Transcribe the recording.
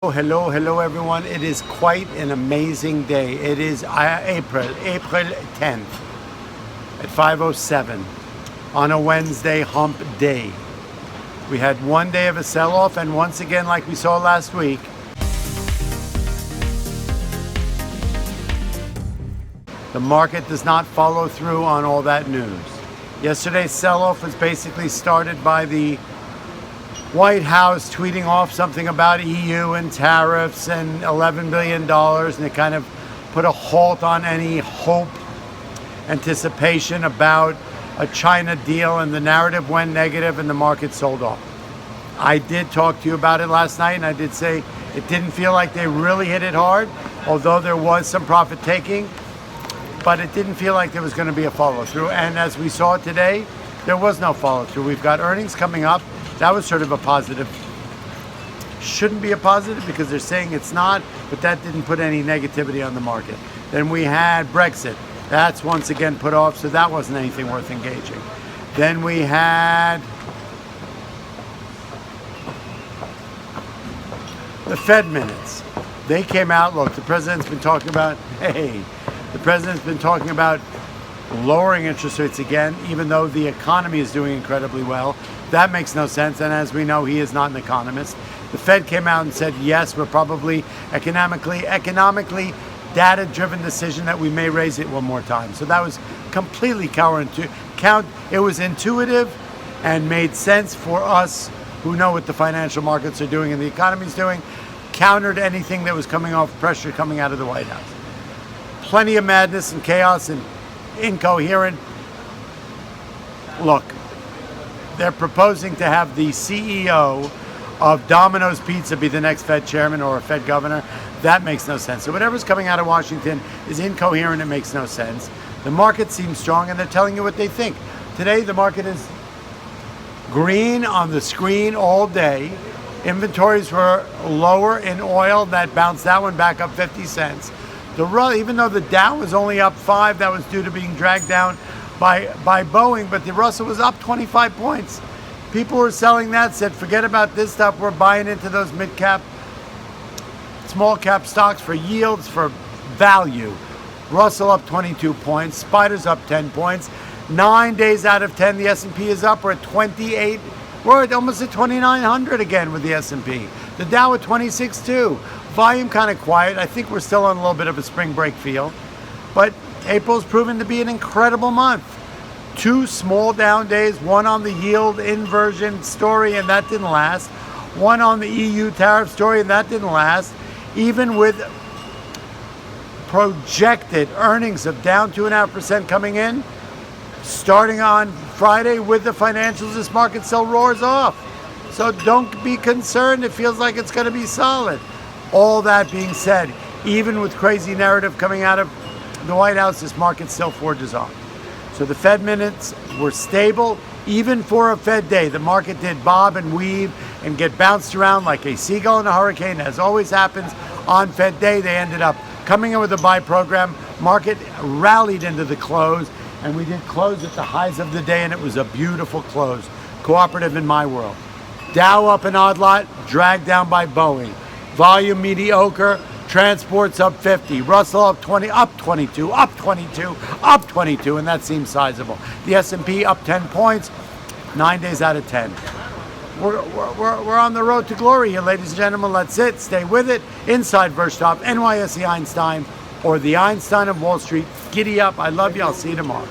Hello, everyone. It is quite an amazing day. It is April 10th at 5:07 on a Wednesday hump day. We had one day of a sell-off, and once again, like we saw last week, the market does not follow through on all that news. Yesterday's sell-off was basically started by the White House tweeting off something about EU and tariffs and $11 billion, and it kind of put a halt on any hope, anticipation about a China deal, and the narrative went negative and the market sold off. I did talk to you about it last night, and I did say it didn't feel like they really hit it hard, although there was some profit taking, but it didn't feel like there was going to be a follow-through. And as we saw today, there was no follow-through. We've got earnings coming up. That was sort of a positive. Shouldn't be a positive because they're saying it's not, but that didn't put any negativity on the market. Then we had Brexit. That's once again put off, so that wasn't anything worth engaging. Then we had the Fed minutes. They came out. Look, the president's been talking about, lowering interest rates again, even though the economy is doing incredibly well. That makes no sense, and as we know, he is not an economist. The Fed came out and said, yes, we're probably economically data-driven decision that we may raise it one more time. So that was completely it was intuitive and made sense for us who know what the financial markets are doing and the economy is doing, countered anything that was coming off pressure coming out of the White House. Plenty of madness and chaos and incoherent. Look, they're proposing to have the CEO of Domino's Pizza be the next Fed chairman or a Fed governor. That makes no sense. So whatever's coming out of Washington is incoherent. It makes no sense. The market seems strong, and they're telling you what they think. Today, the market is green on the screen all day. Inventories were lower in oil. That bounced that one back up 50 cents. Even though the Dow was only up 5, that was due to being dragged down by Boeing, but the Russell was up 25 points. People were selling that, said, forget about this stuff. We're buying into those mid-cap, small-cap stocks for yields, for value. Russell up 22 points. Spider's up 10 points. 9 days out of 10, the S&P is up. We're at 28. We're almost at 2,900 again with the S&P. The Dow at 26 too. Volume kind of quiet. I think we're still on a little bit of a spring break feel. But April's proven to be an incredible month. 2 small down days, one on the yield inversion story, and that didn't last. One on the EU tariff story, and that didn't last. Even with projected earnings of down 2.5% coming in, starting on Friday with the financials, this market still roars off. So don't be concerned. It feels like it's going to be solid. All that being said, even with crazy narrative coming out of the White House, this market still forges on. So the Fed minutes were stable. Even for a Fed day, the market did bob and weave and get bounced around like a seagull in a hurricane, as always happens on Fed day. They ended up coming in with a buy program. Market rallied into the close, and we did close at the highs of the day, and it was a beautiful close. Cooperative in my world. Dow up an odd lot, dragged down by Boeing. Volume mediocre. Transports up 50. Russell up 20, up 22, up 22, up 22, and that seems sizable. The S&P up 10 points, 9 days out of 10. We're on the road to glory here, ladies and gentlemen. Let's stay with it. Inside Verstop, NYSE Einstein, or the Einstein of Wall Street. Giddy up. I love you. I'll see you tomorrow.